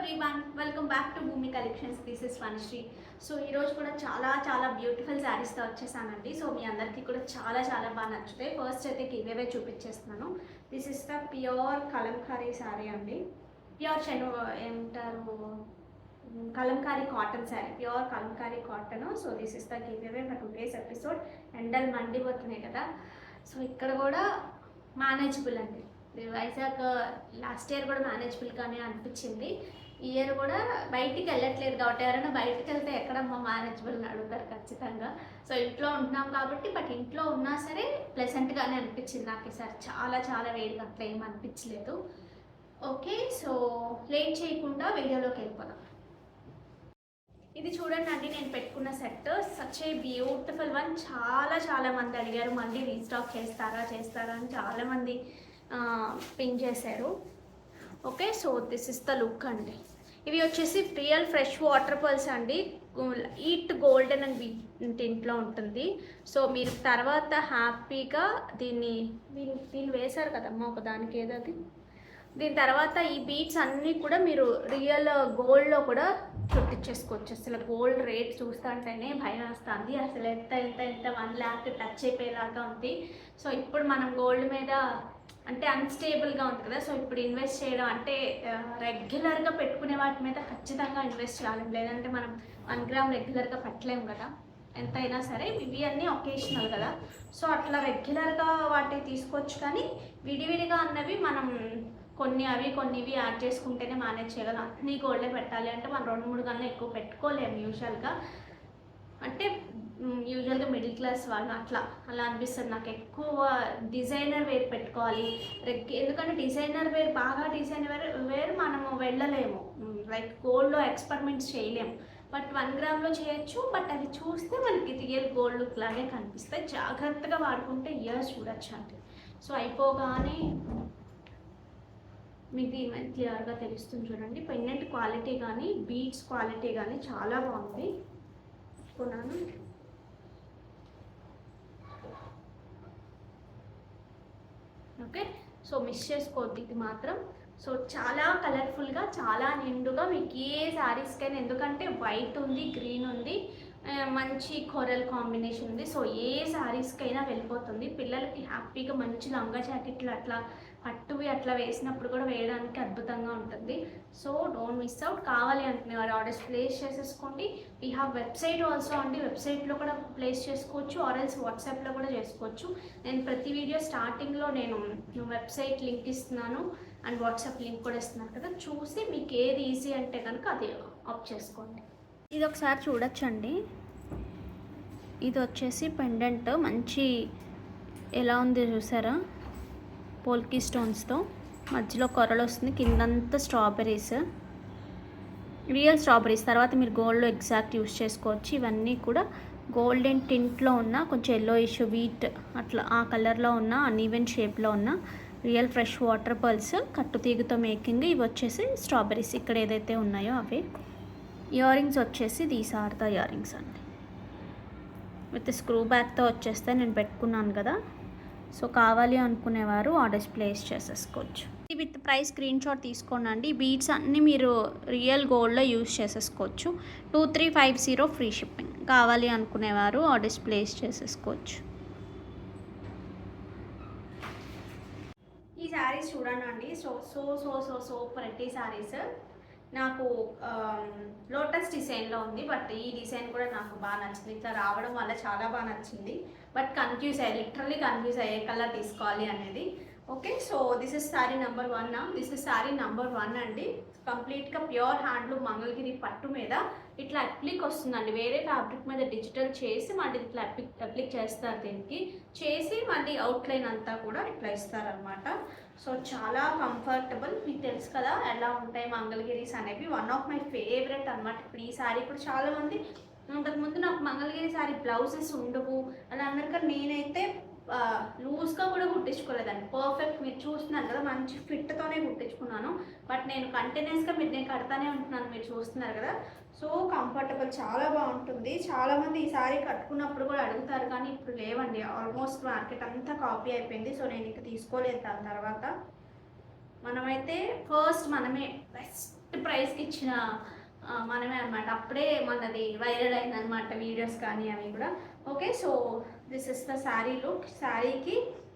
Everyone, welcome back to Bhoomi collections. This is Vanasri. So ఈరోజు కూడా చాలా బ్యూటిఫుల్ శారీస్తో వచ్చేసానండి. సో మీ అందరికీ కూడా చాలా బాగా నచ్చుతాయి. ఫస్ట్ అయితే ఇవేవే చూపించేస్తున్నాను. This is the pure kalamkari sari అండి. ప్యూర్ ఏమంటారు, kalamkari cotton sari, pure kalamkari cotton. So this is the giveaway for today's episode. ఎండలు మండిపోతున్నాయి కదా, సో ఇక్కడ కూడా మేనేజబుల్ అండి. వైజాగ్ లాస్ట్ ఇయర్ కూడా మేనేజబుల్గానే అనిపించింది. ఈ ఇయర్ కూడా బయటికి వెళ్ళట్లేదు కాబట్టి ఎవరైనా బయటికి వెళ్తే ఎక్కడమ్మా మేనేజబుల్ అని అడుగుతారు ఖచ్చితంగా. సో ఇంట్లో ఉంటున్నాం కాబట్టి, బట్ ఇంట్లో ఉన్నా సరే ప్లెజెంట్గానే అనిపించింది నాకు ఈసారి. చాలా వేడిగా అట్లా ఏం అనిపించలేదు. ఓకే, సో లేట్ చేయకుండా వీడియోలోకి వెళ్ళిపోదాం. ఇది చూడండి అండి, నేను పెట్టుకున్న set such a beautiful one. చాలా మంది అడిగారు మళ్ళీ రీస్టాక్ చేస్తారా అని చాలామంది పిన్ చేశారు. Okay, so this is the look అండి. ఇవి వచ్చేసి రియల్ ఫ్రెష్ వాటర్ పర్ల్స్ అండి. ఈట్ గోల్డెన్ అండ్ ఇంట్లో ఉంటుంది. సో మీరు తర్వాత హ్యాపీగా దీన్ని వేశారు కదమ్మా ఒకదానికి, ఏదో అది. దీని తర్వాత ఈ బీట్స్ అన్నీ కూడా మీరు రియల్ గోల్డ్లో కూడా చుట్టించేసుకోవచ్చు. అసలు గోల్డ్ రేట్ చూస్తుంటేనే భయం వస్తుంది. అసలు ఎంత 1 lakh టచ్ అయిపోయేలాగా ఉంది. సో ఇప్పుడు మనం గోల్డ్ మీద అంటే అన్స్టేబుల్గా ఉంది కదా, సో ఇప్పుడు ఇన్వెస్ట్ చేయడం అంటే రెగ్యులర్గా పెట్టుకునే వాటి మీద ఖచ్చితంగా ఇన్వెస్ట్ చేయాలి. లేదంటే మనం 1 gram రెగ్యులర్గా పెట్టలేము కదా ఎంతైనా సరే. ఇవి అన్నీ ఒకేషనల్ కదా, సో అట్లా రెగ్యులర్గా వాటిని తీసుకోవచ్చు. కానీ విడివిడిగా అన్నవి మనం కొన్ని ఇవి యాడ్ చేసుకుంటేనే మేనేజ్ చేయగలం. అన్నీ గోల్డే పెట్టాలి అంటే మనం 2-3 కన్నా ఎక్కువ పెట్టుకోలేము యూజువల్గా. అంటే యూజువల్గా మిడిల్ క్లాస్ వాళ్ళు అలా అనిపిస్తుంది నాకు. ఎక్కువ డిజైనర్ వేర్ పెట్టుకోవాలి ఎందుకంటే డిజైనర్ వేర్ మనము వెళ్ళలేము, లైక్ గోల్డ్లో ఎక్స్పెరిమెంట్స్ చేయలేము. బట్ 1 gramలో చేయొచ్చు. బట్ అవి చూస్తే మనకి రియల్ గోల్డ్ లుక్ లాగే కనిపిస్తాయి. జాగ్రత్తగా వాడుకుంటే ఇయర్స్ చూడొచ్చు అంటే. సో అయిపోగానే మీకు ఈవెన్ క్లియర్గా తెలుస్తుంది చూడండి. పెన్నెంట్ క్వాలిటీ కానీ బీడ్స్ క్వాలిటీ కానీ చాలా బాగుంది. కొన్నాను. ఓకే, సో మిస్ చేసుకోవద్దు ఇది మాత్రం. సో చాలా కలర్ఫుల్గా, చాలా నిండుగా మీకు ఏ శారీస్కైనా, ఎందుకంటే వైట్ ఉంది, గ్రీన్ ఉంది, మంచి కొరల్ కాంబినేషన్ ఉంది. సో ఏ శారీస్కైనా వెళ్ళిపోతుంది. పిల్లలకి హ్యాపీగా మంచి లంగా జాకెట్లు అట్లా పట్టువి అట్లా వేసినప్పుడు కూడా వేయడానికి అద్భుతంగా ఉంటుంది. So don't miss out. కావాలి అంటున్నారు ఆర్డర్స్ ప్లేస్ చేసేసుకోండి. వీ హ్యావ్ వెబ్సైట్ ఆల్సో అండి. వెబ్సైట్లో కూడా ప్లేస్ చేసుకోవచ్చు, ఆర్ఎల్స్ వాట్సాప్లో కూడా చేసుకోవచ్చు. నేను ప్రతి వీడియో స్టార్టింగ్లో నేను వెబ్సైట్ లింక్ ఇస్తున్నాను అండ్ వాట్సాప్ లింక్ కూడా ఇస్తున్నాను కదా, చూసి మీకు ఏది ఈజీ అంటే కనుక అది ఆప్ చేసుకోండి. ఇది ఒకసారి చూడొచ్చండి. ఇది వచ్చేసి పెండెంట్ మంచి ఎలా ఉంది చూసారా, పోల్కీ స్టోన్స్తో మధ్యలో కొరలు వస్తుంది, కిందంతా స్ట్రాబెర్రీస్, రియల్ స్ట్రాబెర్రీస్. తర్వాత మీరు గోల్డ్లో ఎగ్జాక్ట్ యూస్ చేసుకోవచ్చు. ఇవన్నీ కూడా గోల్డెన్ టింట్లో ఉన్న కొంచెం ఎల్లో ఇష్యూ వీట్ అట్లా ఆ కలర్లో ఉన్న అన్ఈవెన్ షేప్లో ఉన్న రియల్ ఫ్రెష్ వాటర్ పర్ల్స్ కట్టుతీగుతో మేకింగ్. ఇవి వచ్చేసి స్ట్రాబెర్రీస్ ఇక్కడ ఏదైతే ఉన్నాయో అవి. ఇయర్ రింగ్స్ వచ్చేసి these are the earrings అండి. విత్ స్క్రూ బ్యాక్తో వచ్చేస్తే నేను పెట్టుకున్నాను కదా. సో కావాలి అనుకునేవారు ఆర్డర్స్ ప్లేస్ చేసేసుకోవచ్చు. విత్ ప్రైస్ స్క్రీన్ షాట్ తీసుకోండి అండి. బీడ్స్ అన్నీ మీరు రియల్ గోల్డ్లో యూజ్ చేసేసుకోవచ్చు. 2350 ఫ్రీ షిప్పింగ్. కావాలి అనుకునేవారు ఆర్డర్స్ ప్లేస్ చేసేసుకోవచ్చు. ఈ శారీస్ చూడండి అండి. సో ప్రతి శారీస్ నాకు లోటస్ డిజైన్లో ఉంది. బట్ ఈ డిజైన్ కూడా నాకు బాగా నచ్చింది. ఇట్లా రావడం వల్ల చాలా బాగా నచ్చింది. బట్ లిటరల్లీ కన్ఫ్యూజ్ అయ్యే కలర్ తీసుకోవాలి అనేది. Okay, so this is sari number 1. This is sari number 1 అండి. కంప్లీట్గా ప్యూర్ హ్యాండ్లూమ్ మంగళగిరి పట్టు మీద ఇట్లా అప్లిక్ వస్తుందండి. వేరే ఫ్యాబ్రిక్ మీద డిజిటల్ చేసి మళ్ళీ ఇట్లా అప్లిక్ చేస్తారు. దీనికి చేసి మళ్ళీ అవుట్లైన్ అంతా కూడా ఇట్లా ఇస్తారనమాట. సో చాలా కంఫర్టబుల్. మీకు తెలుసు కదా ఎలా ఉంటాయి మంగళగిరీస్ అనేవి. వన్ ఆఫ్ మై ఫేవరెట్ అనమాట. ఇప్పుడు ఈ శారీ కూడా చాలామంది అంతకుముందు నాకు మంగళగిరి శారీ బ్లౌజెస్ ఉండవు అని అన్నారు, కానీ నేనైతే లూజ్గా కూడా కుట్టించుకోలేదండి. పర్ఫెక్ట్ మీరు చూస్తున్నారు కదా, మంచి ఫిట్తోనే కుట్టించుకున్నాను. బట్ నేను కంటిన్యూస్గా నేను కడతానే ఉంటున్నాను, మీరు చూస్తున్నారు కదా. సో కంఫర్టబుల్, చాలా బాగుంటుంది. చాలామంది ఈ సారీ కట్టుకున్నప్పుడు కూడా అడుగుతారు, కానీ ఇప్పుడు లేవండి. ఆల్మోస్ట్ మార్కెట్ అంతా కాపీ అయిపోయింది. సో నేను ఇక తీసుకోలేదు. దాని తర్వాత మనమైతే ఫస్ట్ మనమే బెస్ట్ ప్రైస్కి ఇచ్చిన మనమే అనమాట. అప్పుడే మనది వైరల్ అయిందనమాట వీడియోస్ కానీ అవి కూడా. Okay, so this is the sari look. శారీకి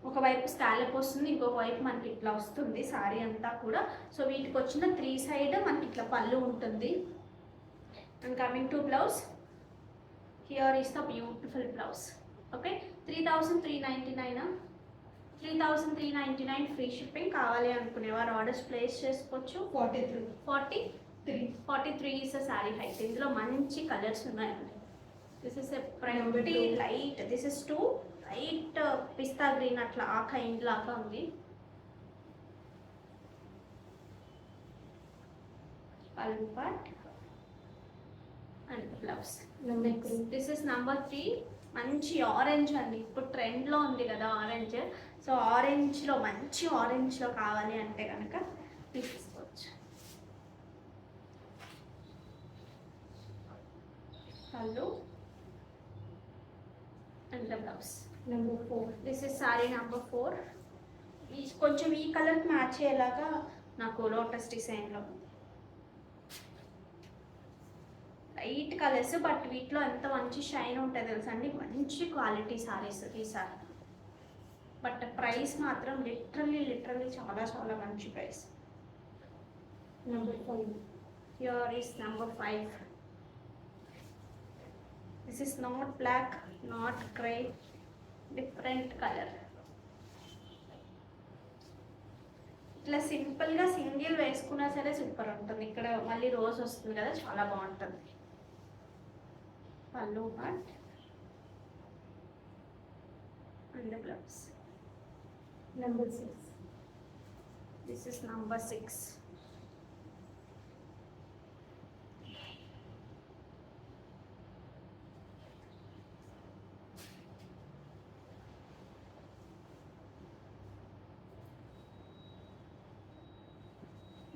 ఒకవైపు స్కాలప్ వస్తుంది, ఇంకొక వైపు మనకి ఇట్లా వస్తుంది శారీ అంతా కూడా. సో వీటికి వచ్చిన 3 సైడ్ మనకి ఇట్లా పళ్ళు ఉంటుంది. And coming to blouse, here is the beautiful blouse. Okay, 3399 3399 free shipping. కావాలి అనుకునేవారు ఆర్డర్స్ ప్లేస్ చేసుకోవచ్చు. 43 ఇస్ అ శారీ హైట్. ఇందులో మంచి కలర్స్ ఉన్నాయండి. This is a primary light, this is two light pista green, అట్లా ఆ కైండ్ లాగా ఉంది. పల్లు part and blouse. This is number 3. మంచి ఆరెంజ్ అండి, ఇప్పుడు ట్రెండ్లో ఉంది కదా ఆరెంజ్. సో ఆరెంజ్లో మంచి ఆరెంజ్లో కావాలి అంటే కనుక తీసుకోవచ్చు. పళ్ళు and the blouse. Number 4. This is sorry number 4. కొంచెం ఈ కలర్కి మ్యాచ్ అయ్యేలాగా నాకు లోటస్ డిజైన్లో లైట్ కలర్స్, బట్ వీటిలో ఎంత మంచి షైన్ ఉంటుంది తెలుసా అండి. మంచి క్వాలిటీ సారీస్ ఈసారి. బట్ ప్రైస్ మాత్రం లిటరల్లీ చాలా చాలా మంచి price. Number 5. Here is number 5. This is not black, not grey, different colour. ఇట్లా సింపుల్గా సింగిల్ వేసుకున్నా సరే సూపర్ ఉంటుంది. ఇక్కడ మళ్ళీ రోజ్ వస్తుంది కదా, చాలా బాగుంటుంది. పల్లు part and the blouse. Number 6. This is number 6.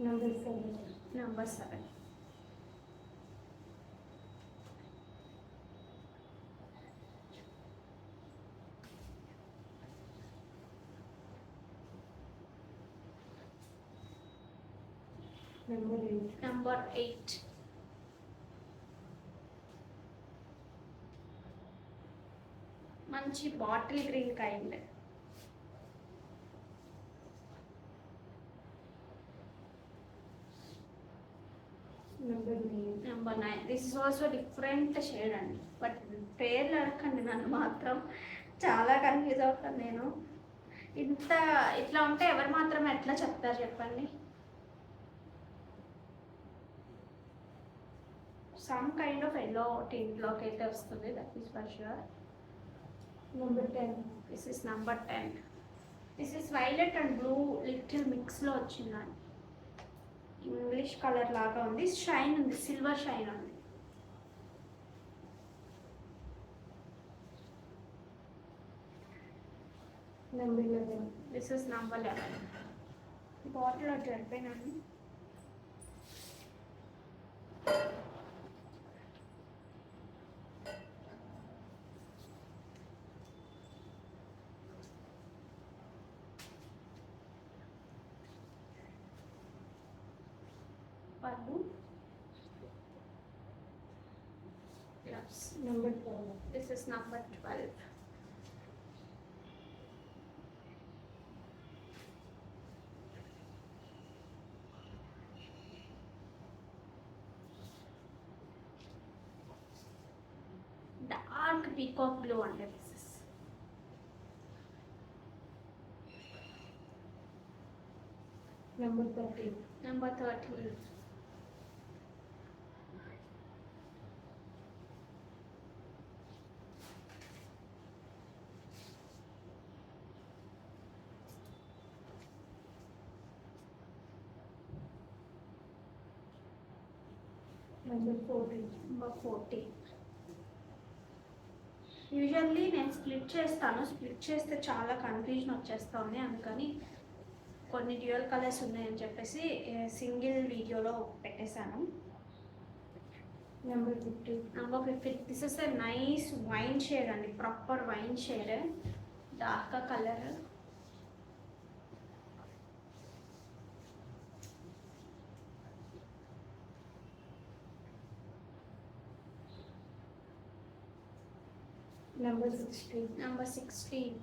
Number 7. Number 7. Number 8. Number 8. మంచి bottle green kind. Number 9. Number 9. This is also different shade అండి, బట్ పేర్లు అడగండి నన్ను మాత్రం, చాలా కన్ఫ్యూజ్ అవుతాను నేను. ఇట్లా ఉంటే ఎవరు మాత్రం ఎట్లా చెప్తారు చెప్పండి. సమ్ కైండ్ ఆఫ్ ఎల్లో టింట్లోకి అయితే వస్తుంది, that is for sure. Number 10. This is number 10. This is violet and blue little మిక్స్లో వచ్చిందండి. ఇంగ్లీష్ కలర్ లాగా ఉంది, షైన్ ఉంది, సిల్వర్ షైన్ ఉంది. Number 11. This is number 11. Bottle అటు జరిపోయినాను. పళ్ళు gloves. Number 12. This is number 12. Dark peacock blue అంటే this is. Number 13. Number 13. Number 14. Number 14. Usually నేను స్ప్లిట్ చేస్తాను, స్ప్లిట్ చేస్తే చాలా కన్ఫ్యూజన్ వచ్చేస్తుంది, అందుకని కొన్ని డ్యూయల్ కలర్స్ ఉన్నాయని చెప్పేసి సింగిల్ వీడియోలో పెట్టేశాను. Number 15. Number 15. This is a nice wine shade అండి, proper wine shade, dark colour. Number 16. Number 16.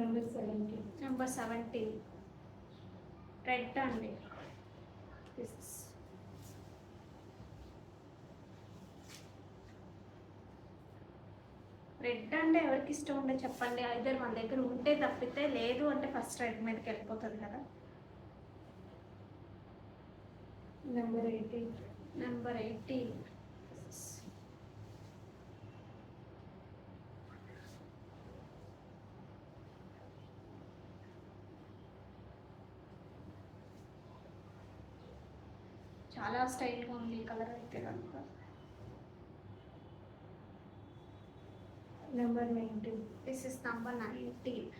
Number 17. Number 17. Red అండి. This is రెడ్ అంటే ఎవరికి ఇష్టం ఉండే చెప్పండి. ఐదర్ మన దగ్గర ఉంటే తప్పితే, లేదు అంటే ఫస్ట్ రెడ్ మీదకి వెళ్ళిపోతుంది కదా. Number 18. నెంబర్ 18. చాలా స్టైల్గా ఉంది ఈ కలర్ అయితే కనుక. Number 19. దిస్ is number 19.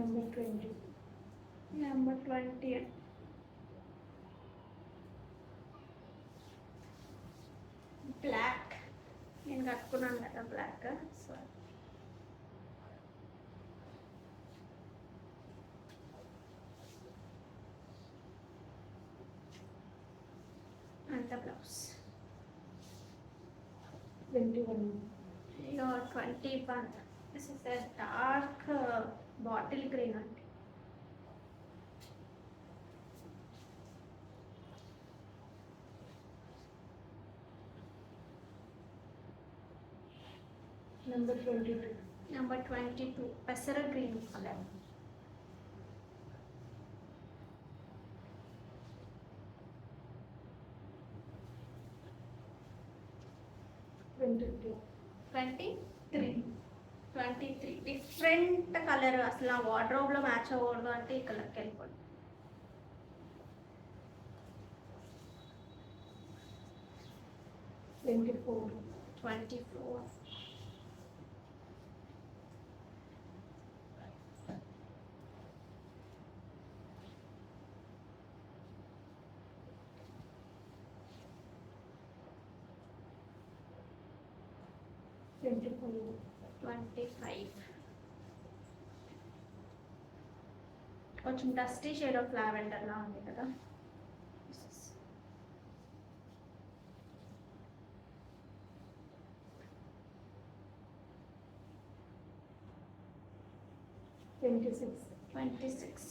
Number 20. Number 20. Black. నేను కట్టుకున్నాను కదా బ్లాక్. సో అంత blouse. 21. Your 21. This is a dark bottle green అండి. Number 22. నెంబర్ 22. పెసర green colour. Twenty-three. 23. 23. Different colour, అసలు ఆ వార్డ్రోబ్లో మ్యాచ్ అవ్వకూడదు అంటే ఈ కలర్కి వెళ్ళిపోండి. 24. 24. Twenty-five. 25. కొంచెం డస్టీ షేడ్ ఆఫ్ లావెండర్ లా ఉంది కదా. 26. 26.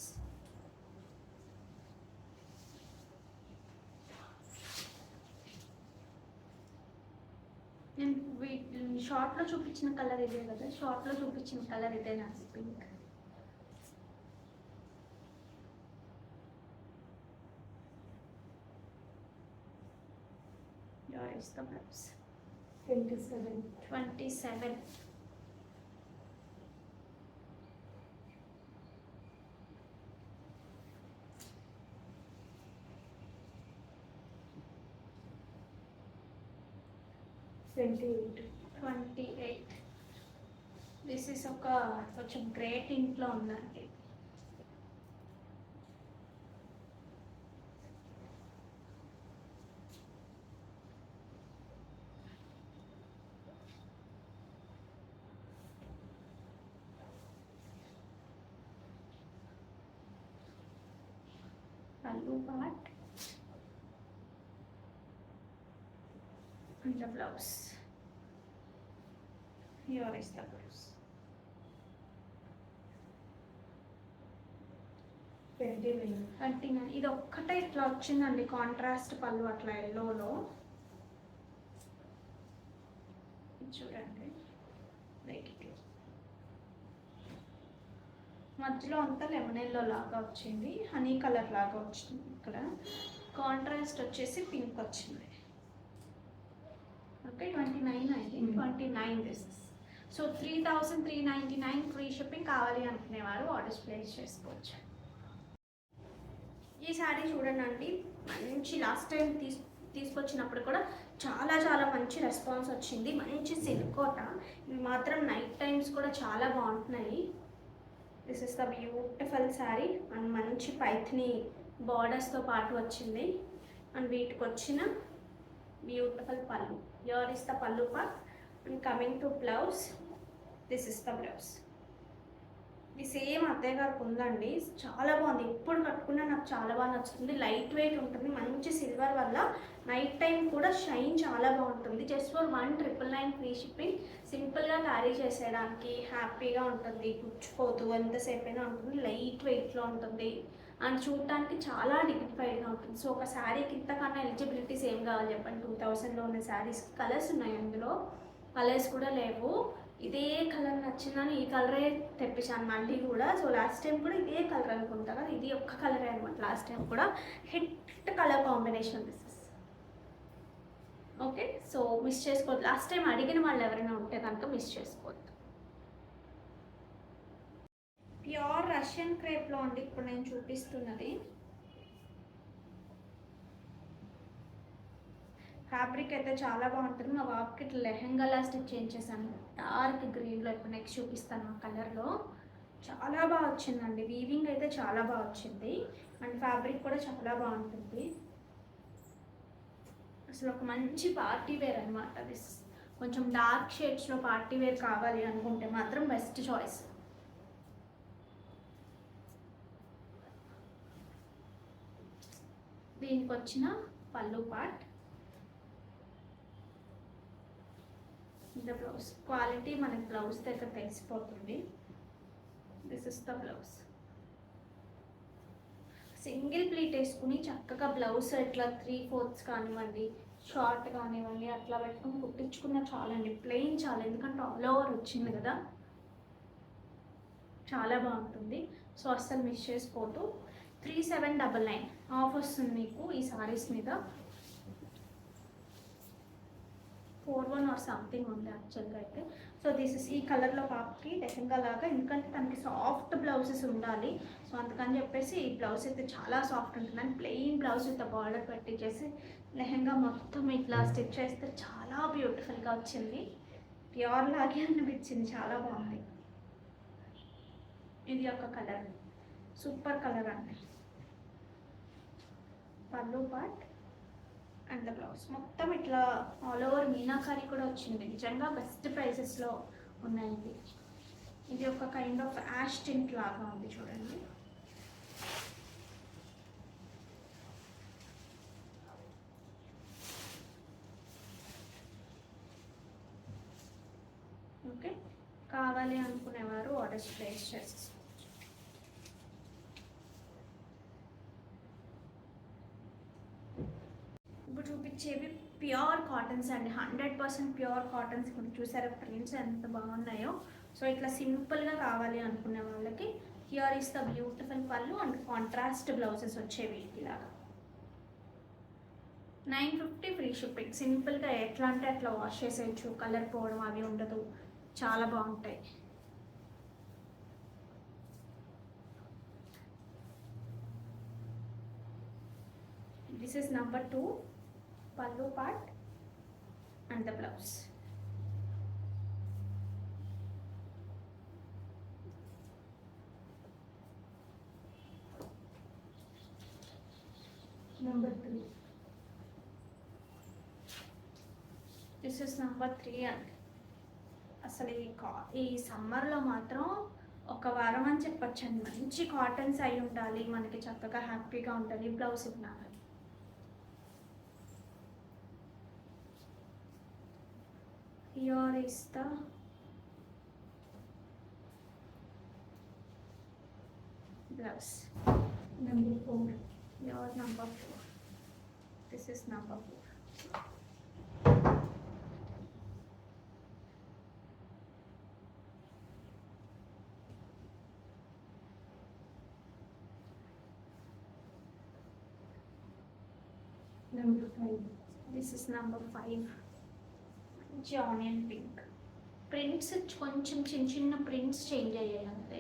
నేను షార్ట్లో చూపించిన కలర్ ఇదే కదా. షార్ట్లో చూపించిన కలర్ ఇదే నాకు pink. Your is the blouse. 27. 27. Twenty-eight. 28. This is ఒక కొంచెం గ్రేట్ ఇంట్లో ఉందండి. పల్లు part and the blouse. Here is the blouse. 29. 29. ఇది ఒక్కటే ఇట్లా వచ్చిందండి కాంట్రాస్ట్ పళ్ళు అట్లా ఎల్లోలో. చూడండి లైక్ ఇట్లా మధ్యలో అంతా లెమన్ ఎల్లో లాగా వచ్చింది, హనీ కలర్ లాగా వచ్చింది. ఇక్కడ కాంట్రాస్ట్ వచ్చేసి పింక్ వచ్చింది. ఓకే 29 అయితే 29 this is. So 3399 free shipping. కావాలి అనుకునేవారు ఆర్డర్స్ ప్లేస్ చేసుకోవచ్చు. ఈ శారీ చూడండి, మంచి లాస్ట్ టైం తీసుకొచ్చినప్పుడు కూడా చాలా చాలా మంచి రెస్పాన్స్ వచ్చింది. మంచి సిల్క్ కోట, ఇవి మాత్రం నైట్ టైమ్స్ కూడా చాలా బాగుంటున్నాయి. This is the beautiful sari and మంచి పైథ్ని బార్డర్స్తో పాటు వచ్చింది. అండ్ వీటికి వచ్చిన బ్యూటిఫుల్ పళ్ళు. హియర్ ఇస్ ద పళ్ళు part and coming to blouse, this is the blouse. ఇది సేమ్ అత్తయ్య గారికి ఉందండి, చాలా బాగుంది. ఎప్పుడు కట్టుకున్నా నాకు చాలా బాగా నచ్చుతుంది. లైట్ వెయిట్ ఉంటుంది, మంచి సిల్వర్ వల్ల నైట్ టైం కూడా షైన్ చాలా బాగుంటుంది. Just for 1,999 free shipping. సింపుల్గా క్యారీ చేసేయడానికి హ్యాపీగా ఉంటుంది, గుచ్చుకోదు, ఎంతసేపు అయినా ఉంటుంది. లైట్ వెయిట్లో ఉంటుంది అండ్ చూడటానికి చాలా డిగ్నిఫైడ్గా ఉంటుంది. సో ఒక శారీకి ఇంతకన్నా ఎలిజిబిలిటీస్ ఏం కావాలి చెప్పండి. 2000లో ఉన్న శారీస్ కలర్స్ ఉన్నాయి, అందులో కలర్స్ కూడా లేవు. ఇదే కలర్ నచ్చిందని ఈ కలరే తెప్పించాను మళ్ళీ కూడా. సో లాస్ట్ టైం కూడా ఇదే కలర్ అనుకుంటా కదా, ఇది ఒక్క కలరే అనమాట. లాస్ట్ టైం కూడా hit colour combination this is okay. So miss చేసుకోవద్దు. లాస్ట్ టైం అడిగిన వాళ్ళు ఎవరైనా ఉంటే కనుక మిస్ చేసుకోవద్దు. ప్యూర్ రష్యన్ క్రేప్లో అండి ఇప్పుడు నేను చూపిస్తున్నది. ఫ్యాబ్రిక్ అయితే చాలా బాగుంటుంది. మా బాబుకి ఇట్లా లెహెంగాలా స్టిచ్ చేయించేసాను డార్క్ గ్రీన్లో. ఇప్పుడు నెక్స్ట్ చూపిస్తాను ఆ కలర్లో. చాలా బాగా వచ్చిందండి, వీవింగ్ అయితే చాలా బాగా వచ్చింది అండ్ ఫ్యాబ్రిక్ కూడా చాలా బాగుంటుంది. అసలు ఒక మంచి పార్టీ వేర్ అనమాట దిస్. కొంచెం డార్క్ షేడ్స్లో పార్టీ వేర్ కావాలి అనుకుంటే మాత్రం బెస్ట్ చాయిస్. దీనికి వచ్చిన పళ్ళు పార్ట్, ద బ్లౌజ్. క్వాలిటీ మనకి బ్లౌజ్ దగ్గర తెలిసిపోతుంది. This is the blouse. Single pleat వేసుకుని చక్కగా బ్లౌజ్ ఇట్లా 3/4 కానివ్వండి, షార్ట్ కానివ్వండి, అట్లా పెట్టుకుని కుట్టించుకున్న చాలండి. ప్లెయిన్ చాలు, ఎందుకంటే ఆల్ ఓవర్ వచ్చింది కదా, చాలా బాగుంటుంది. సో అస్సలు మిస్ చేసుకోవద్దు. 3799 ఆఫ్ వస్తుంది మీకు ఈ సారీస్ మీద. 41 ఆర్ సంథింగ్ ఉంది యాక్చువల్గా అయితే. సో దిస్ ఇస్ ఈ కలర్లో పాపకి లెహంగా లాగా, ఎందుకంటే తనకి సాఫ్ట్ బ్లౌజెస్ ఉండాలి. సో అందుకని చెప్పేసి ఈ బ్లౌజ్ అయితే చాలా సాఫ్ట్ ఉంటుంది. And plain blouse with border పెట్టించేసి లెహంగా మొత్తం ఇట్లా స్టిచ్ చేస్తే చాలా బ్యూటిఫుల్గా వచ్చింది. ప్యూర్ లాగే అనిపించింది, చాలా బాగుంది. ఇది ఒక కలర్, సూపర్ కలర్ అండి. పళ్ళు పార్ట్ అండ్ ద బ్లౌజ్ మొత్తం ఇట్లా ఆల్ ఓవర్ మీనాకారి కూడా వచ్చింది. నిజంగా బెస్ట్ ప్రైసెస్లో ఉన్నాయి. ఇది ఒక కైండ్ ఆఫ్ యాష్ టింట్ లాగా ఉంది చూడండి. ఓకే, కావాలి అనుకునేవారు ఆర్డర్స్ ప్లేస్ చేసేసి. ఇప్పుడు చూపించేవి ప్యూర్ కాటన్స్ అండి, 100% ప్యూర్ కాటన్స్. ఇప్పుడు చూసారా ప్రింట్స్ ఎంత బాగున్నాయో. సో ఇట్లా సింపుల్గా కావాలి అనుకునే వాళ్ళకి హియర్ ఇస్ ద బ్యూటిఫుల్ పళ్ళు అండ్ కాంట్రాస్ట్ బ్లౌజెస్ వచ్చేవి ఇలాగా. 950 ఫ్రీ షిప్పింగ్. సింపుల్గా ఎట్లా అంటే అట్లా వాష్ చేసేయచ్చు, కలర్ పోవడం అవి ఉండదు, చాలా బాగుంటాయి. This is number 2 pallu part and the blouse. Number 3. This is number 3 and అసలు ఈ సమ్మర్లో మాత్రం ఒక వారం అని చెప్పొచ్చండి. మంచి కాటన్స్ అయి ఉండాలి, మనకి చక్కగా హ్యాపీగా ఉంటుంది. బ్లౌజ్ ఇవ్వాలి. Here is the blouse. Number 4. Your number 4. This is number 4. Number 5. This is number 5. మంచి ఆనియన్ పింక్. ప్రింట్స్ కొంచెం చిన్న చిన్న ప్రింట్స్ చేంజ్ అయ్యాయి అంతే.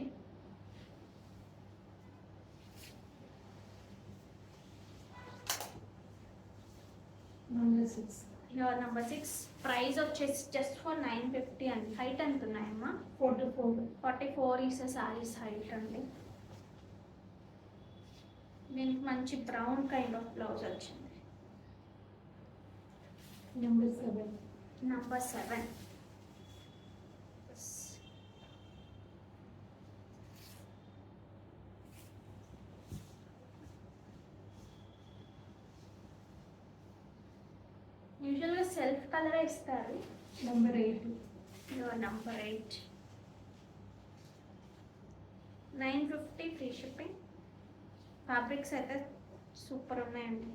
6. Your number 6. ప్రైస్ వచ్చేసి జస్ట్ ఫర్ 950 అండి. హైట్ ఎంత ఉన్నాయమ్మా? 44. 44 ఈస్ శారీస్ హైట్ అండి. దీనికి మంచి బ్రౌన్ కైండ్ ఆఫ్ బ్లౌజ్ వచ్చింది. Number 7. నంబర్ 7. యూజువల్గా సెల్ఫ్ కలరే ఇస్తారు. Number 8. Your number 8. 950 free shipping. Fabrics అయితే సూపర్ ఉన్నాయండి.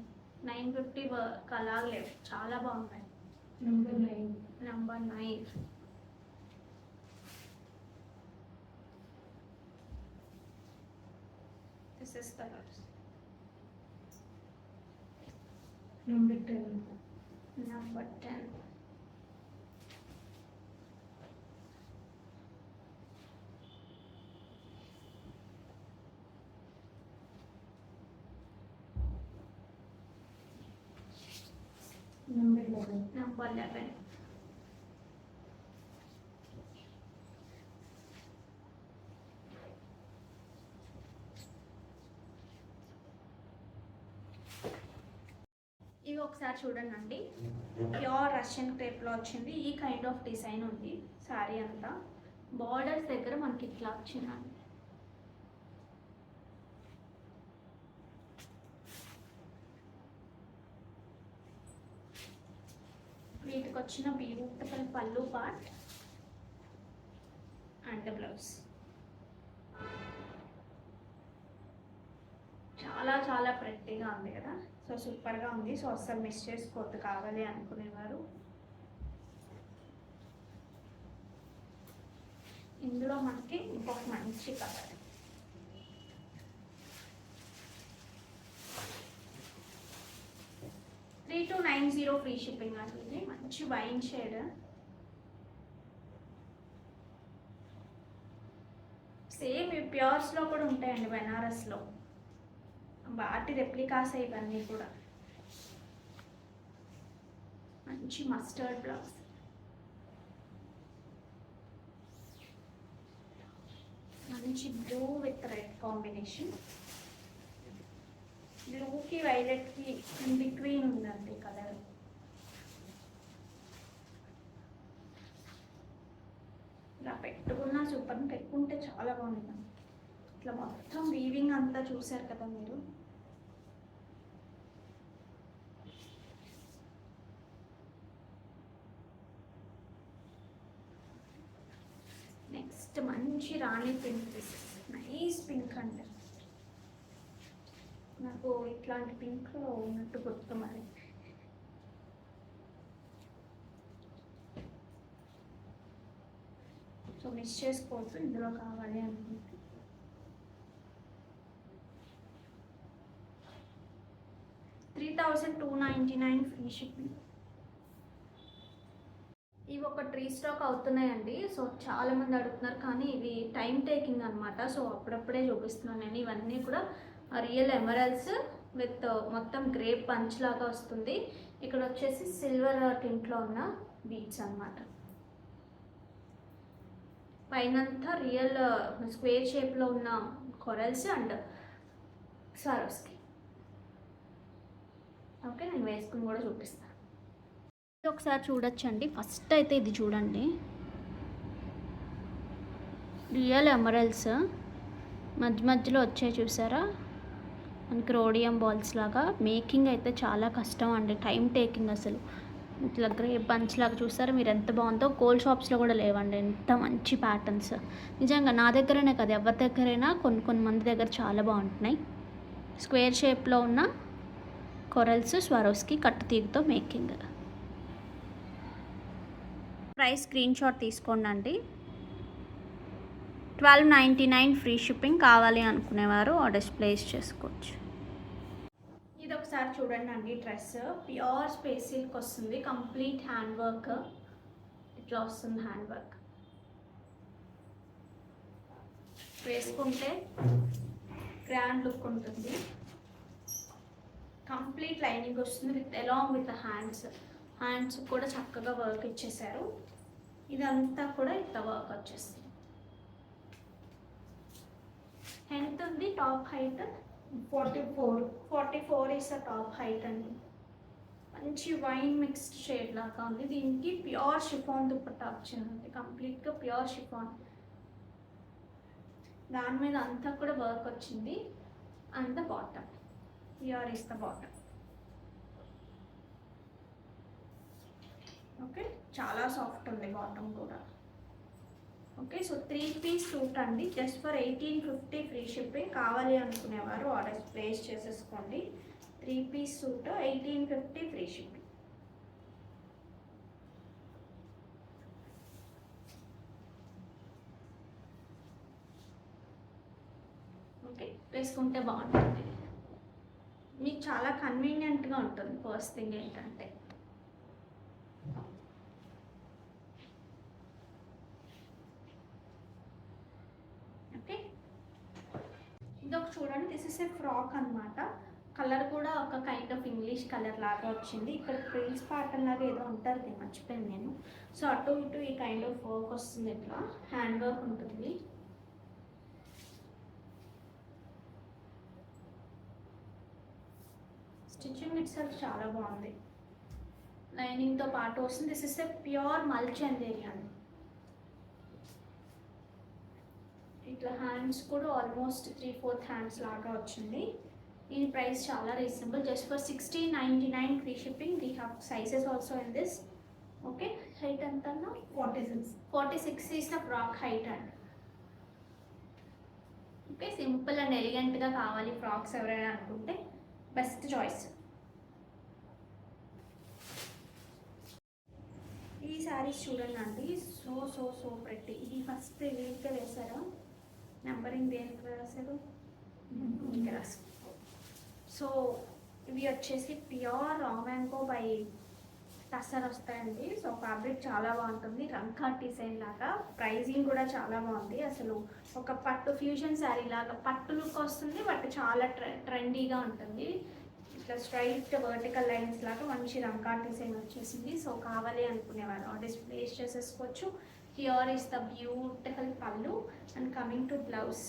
950 వర్క్ అలాగే లేవు, చాలా బాగున్నాయి. Number 9. Number 9. This is colours. Number 10. Number 10. Number 11. Number 11. ఇవి ఒకసారి చూడండి అండి. ప్యూర్ రష్యన్ క్రేప్లో వచ్చింది. ఈ కైండ్ ఆఫ్ డిజైన్ ఉంది శారీ అంతా. బార్డర్స్ దగ్గర మనకి ఇట్లా వచ్చిందండి. వీటికి వచ్చిన బ్యూటిఫుల్ పళ్ళు పార్ట్ అండ్ బ్లౌజ్. చాలా చాలా ప్రెట్టీగా ఉంది కదా. సో సూపర్గా ఉంది. సో అస్సలు మిస్ చేసుకోవద్దు కావాలి అనుకునేవారు. ఇందులో మనకి ఇంకొక మంచి కలర్. $3290 ఫ్రీ షిప్పింగ్ అండి. మంచి వైన్ షేడ్. సేమ్ ఈ ప్యూర్స్లో కూడా ఉంటాయండి, బెనారస్లో. వాటి రెప్లికాస్ ఇవన్నీ కూడా. మంచి మస్టర్డ్ బ్లౌజ్. మంచి బ్లూ విత్ రెడ్ కాంబినేషన్. బ్లూకి వైలెట్కి ఇన్ బిట్వీన్ ఉందండి కలర్. ఇలా పెట్టుకున్నా సూపర్. పెట్టుకుంటే చాలా బాగుంది. ఇట్లా మొత్తం వీవింగ్ అంతా చూసారు కదా మీరు. నెక్స్ట్ మంచి రాణి పింక్. నైస్ పింక్ అండి. నాకు ఇట్లాంటి పింక్ ఉన్నట్టు గుర్తు మరి. సో మిస్ చేసుకోవచ్చు ఇందులో కావాలి అనుకుంటే. $3299 ఫ్రీ షిప్పింగ్. ఇవి ఒక రీస్టాక్ అవుతున్నాయండి. సో చాలామంది అడుగుతున్నారు, కానీ ఇవి టైం టేకింగ్ అనమాట. సో అప్పుడప్పుడే చూపిస్తున్నాను నేను. ఇవన్నీ కూడా రియల్ ఎమరల్స్ విత్ మొత్తం గ్రేప్ పంచ్ లాగా వస్తుంది. ఇక్కడ వచ్చేసి సిల్వర్ టింట్లో ఉన్న బీడ్స్ అనమాట. పైనంతా రియల్ స్క్వేర్ షేప్లో ఉన్న కొరల్స్ అండ్ సారోస్కి. ఓకే, నేను వేసుకుని కూడా చూపిస్తాను. ఇది ఒకసారి చూడొచ్చండి. ఫస్ట్ అయితే ఇది చూడండి. రియల్ ఎమరల్స్ మధ్య మధ్యలో వచ్చాయి చూసారా, మనకి రోడియం బాల్స్ లాగా. మేకింగ్ అయితే చాలా కష్టం అండి, టైం టేకింగ్ అసలు. ఇట్లా గ్రేప్ బంచ్ లాగా చూసారా మీరు, ఎంత బాగుందో. గోల్డ్ షాప్స్లో కూడా లేవండి ఎంత మంచి ప్యాటర్న్స్. నిజంగా నా దగ్గరనే కదా, ఎవరి దగ్గరైనా కొన్ని మంది దగ్గర చాలా బాగుంటున్నాయి. స్క్వేర్ షేప్లో ఉన్న కొరల్స్, స్వరోస్కి కట్టు తీగతో మేకింగ్. ప్రైస్ స్క్రీన్ షాట్ తీసుకోండి అండి. $1299 ఫ్రీ షిప్పింగ్. కావాలి అనుకునేవారు ఆర్డర్స్ ప్లేస్ చేసుకోవచ్చు. ఇది ఒకసారి చూడండి అండి. డ్రెస్ ప్యూర్ స్పేస్ సిల్క్ వస్తుంది. కంప్లీట్ హ్యాండ్ వర్క్ ఇట్లా వస్తుంది. హ్యాండ్ వర్క్ వేసుకుంటే గ్రాండ్ లుక్ ఉంటుంది. కంప్లీట్ లైనింగ్ వస్తుంది with along with hands. Hands కూడా చక్కగా వర్క్ ఇచ్చేసారు. ఇదంతా కూడా ఇట్లా వర్క్ వచ్చేస్తుంది. ఎంత ఉంది top height? 44. 44 is the top height అండి. మంచి వైన్ మిక్స్డ్ షేడ్ లాగా ఉంది. దీనికి ప్యూర్ షిఫాన్ దుపట్టా వచ్చిందండి, కంప్లీట్గా ప్యూర్ షిఫాన్. దాని మీద అంతా కూడా వర్క్ వచ్చింది. And the bottom, here is the bottom. Okay, చాలా సాఫ్ట్ ఉంది బాటమ్ కూడా. ఓకే, సో 3 పీస్ సూట్ అండి, జస్ట్ ఫర్ 1850 ఫ్రీ షిప్పింగ్. కావాలి అనుకునేవారు ఆర్డర్ ప్లేస్ చేసేసుకోండి. 3 piece suit 1850 free shipping. Okay, వేసుకుంటే బాగుంటుంది, మీకు చాలా కన్వీనియంట్గా ఉంటుంది. ఫస్ట్ థింగ్ ఏంటంటే ఓకే, ఇదొక చూడండి, దిస్ ఇస్ ఏ ఫ్రాక్ అనమాట. కలర్ కూడా ఒక కైండ్ ఆఫ్ ఇంగ్లీష్ కలర్ లాగా వచ్చింది. ఇక్కడ ప్రిల్స్ ప్యాటర్న్ లాగా ఏదో ఉంటుంది, మర్చిపోయాను నేను. సో అటు ఇటు ఈ కైండ్ ఆఫ్ వర్క్ వస్తుంది, ఇట్లా హ్యాండ్ వర్క్ ఉంటుంది. స్టిచ్చింగ్ ఇట్ సెల్ఫ్ చాలా బాగుంది, లైనింగ్తో పాటు వస్తుంది. దిస్ ఇస్ ఏ ప్యూర్ మల్చందేరి అండి. ఇట్లా హ్యాండ్స్ కూడా ఆల్మోస్ట్ 3/4 హ్యాండ్స్ లాగా వచ్చింది. ఈ ప్రైస్ చాలా reasonable, just for 1699 free shipping. We have sizes also in this. Okay, height ఎంత అన్నా? 46. 46 ఈస్ ద ఫ్రాక్ హైట్ అండి. ఓకే, సింపుల్ అండ్ ఎలిగెంట్గా కావాలి ఫ్రాక్స్ ఎవరైనా అనుకుంటే బెస్ట్ చాయిస్. ఈ శారీస్ చూడండి అండి, సో సో సో ప్రెట్టి. ఇది ఫస్ట్ రిలీజ్గా వేసారా? నెంబరింగ్ దేనికి రాశారు? ఇంకా రాశారు. సో ఇవి వచ్చేసి ప్యూర్ రామాంగో బై టస్సర్ వస్తాయండి. సో ఫ్యాబ్రిక్ చాలా బాగుంటుంది, రంకా డిజైన్ లాగా. ప్రైజింగ్ కూడా చాలా బాగుంది. అసలు ఒక పట్టు ఫ్యూజన్ శారీ లాగా పట్టు లుక్ వస్తుంది, బట్ చాలా ట్రెండీగా ఉంటుంది. ఇట్లా స్ట్రైట్ వర్టికల్ లైన్స్ లాగా మంచి రంకా డిజైన్ వచ్చేసింది. సో కావాలి అనుకునేవారు ఆర్డర్స్ ప్లేస్ చేసేసుకోవచ్చు. హియర్ ఈస్ ద బ్యూటిఫుల్ పళ్ళు అండ్ కమింగ్ టు బ్లౌజ్.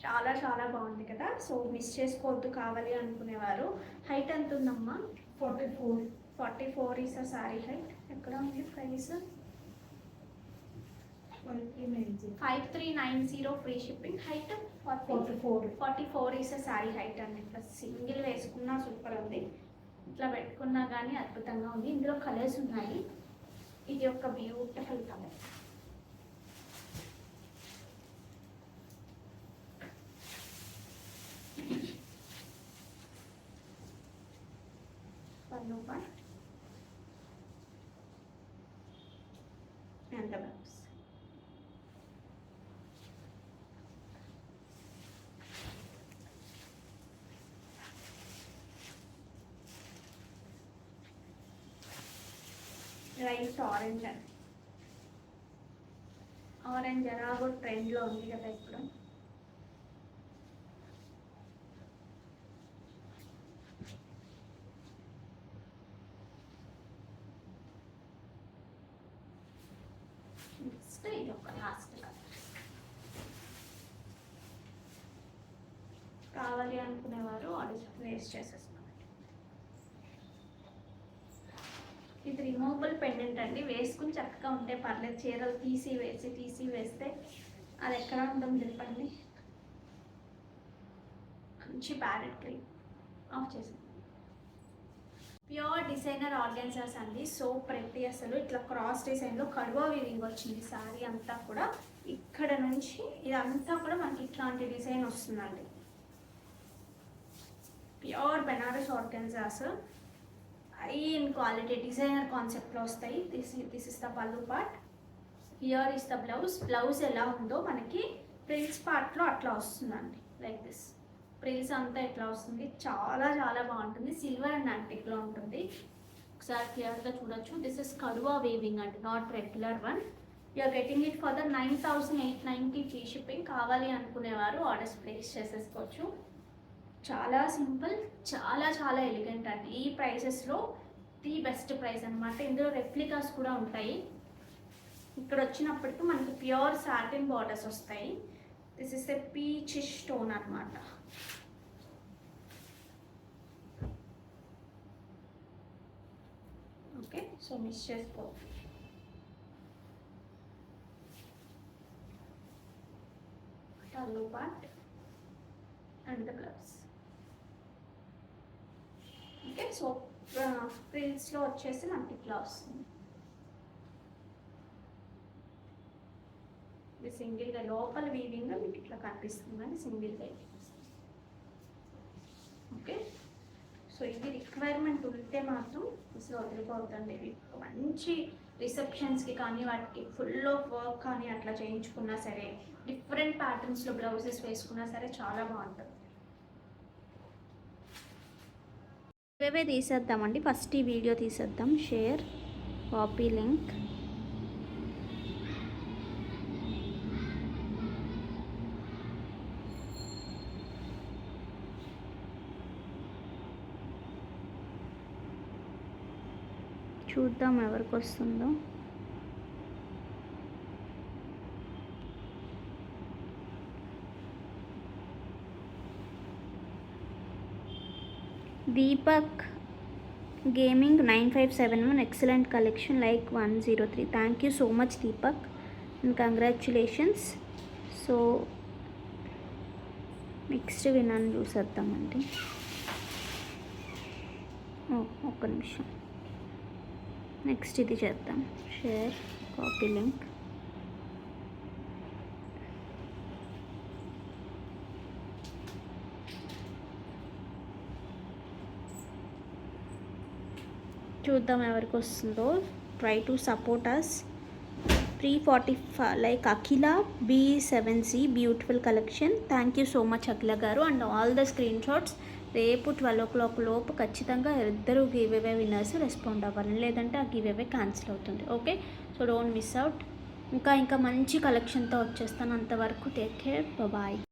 చాలా చాలా బాగుంది కదా, సో మిస్ చేసుకోవద్దు కావాలి అనుకునేవారు. హైట్ ఎంత ఉందమ్మా? 44. 44 ఈస్ అ శారీ హైట్. ఎక్కడ ఉంది price? 5390 free shipping. Height 44 is a sari height అండి. ఇట్లా సింగిల్ వేసుకున్నా సూపర్ ఉంది, ఇట్లా పెట్టుకున్నా కానీ అద్భుతంగా ఉంది. ఇందులో కలర్స్ ఉన్నాయి. ఇది ఒక బ్యూటిఫుల్ కలర్. పళ్ళు part and the blouse. Right orange అండి. ఆరెంజ్ ఎలాగో ట్రెండ్లో ఉంది కదా ఇప్పుడు. నెక్స్ట్ ఇది ఒక లాస్ట్ కలర్. కావాలి అనుకునేవారు ఆర్డర్ ప్లేస్ చేసేసుకోండి. ఇది రిమూవబుల్ పెండెంట్ అండి, వేసుకుని చక్కగా ఉంటే పర్లేదు. చీరలు తీసి వేస్తే అది ఎక్కడ ఉంటుంది చెప్పండి. మంచి ప్యారెట్ గ్రీన్. ఆఫ్ చేసి ప్యూర్ డిజైనర్ ఆర్గాన్జాస్ అండి. సో ప్రతి అసలు ఇట్లా క్రాస్ డిజైన్లో కడువా వీవింగ్ వచ్చింది శారీ అంతా కూడా. ఇక్కడ నుంచి ఇదంతా కూడా మనకి ఇట్లాంటి డిజైన్ వస్తుందండి. Pure Banaras organzas, high in quality designer కాన్సెప్ట్లో వస్తాయి. This is the pallu part, here is the blouse. Blouse ఎలా ఉందో మనకి ప్రిల్స్ పార్ట్లో అట్లా వస్తుందండి, లైక్ దిస్. ప్రిల్స్ అంతా ఇట్లా వస్తుంది, చాలా చాలా బాగుంటుంది. సిల్వర్ అండ్ యాంటిక్లో ఉంటుంది. ఒకసారి క్లియర్గా చూడొచ్చు. దిస్ ఇస్ కడువా వీవింగ్ అండి, not regular one. You're getting it for the 9890 free shipping. కావాలి అనుకునేవారు ఆర్డర్స్ ప్లేస్ చేసేసుకోవచ్చు. చాలా సింపుల్, చాలా చాలా ఎలిగెంట్ అండి. ఈ ప్రైసెస్లో ది బెస్ట్ ప్రైస్ అనమాట. ఇందులో రెప్లికాస్ కూడా ఉంటాయి. ఇక్కడ వచ్చినప్పటికీ మనకి ప్యూర్ సాటిన్ బార్డర్స్ వస్తాయి. This is a peach stone అనమాట. ఓకే, సో మిస్ చేసుకో. పళ్ళు part and the blouse. Okay, so ప్రిల్స్లో వచ్చేసి మనకి ఇట్లా వస్తుంది. ఇది సింగిల్గా లోపల వీవింగ్గా మీకు ఇట్లా కనిపిస్తుంది అని సింగిల్గా. ఓకే, సో ఇది రిక్వైర్మెంట్ ఉంటే మాత్రం అసలు వదిలిపోతుందండి. మంచి రిసెప్షన్స్కి కానీ వాటికి ఫుల్ ఆఫ్ వర్క్ కానీ అట్లా చేయించుకున్నా సరే, డిఫరెంట్ ప్యాటర్న్స్లో బ్లౌజెస్ వేసుకున్నా సరే చాలా బాగుంటుంది. ఇవే తీసేద్దామండి. ఫస్ట్ ఈ వీడియో తీసేద్దాం. Share, copy link. చూద్దాం ఎవరికి వస్తుందో. Deepak gaming 9571 excellent collection like 103. Thank you so much Deepak and congratulations. So next విన్నాను చూసేద్దామండి. ఒక్క నిమిషం, నెక్స్ట్ ఇది చేద్దాం. Share, copy link. చూద్దాం ఎవరికి వస్తుందో. Try to support us. 345 like Akhila B7C beautiful collection. Thank you so much Akhila గారు and all the screen shots. రేపు 12 o'clock లోపు ఖచ్చితంగా ఇద్దరు గివ్ అవే విన్నర్స్ రెస్పాండ్ అవ్వాలి, లేదంటే ఆ గివ్ అవే క్యాన్సిల్ అవుతుంది. Okay, so don't miss out. ఇంకా మంచి కలెక్షన్తో వచ్చేస్తాను. అంతవరకు టేక్ కేర్, బాయ్.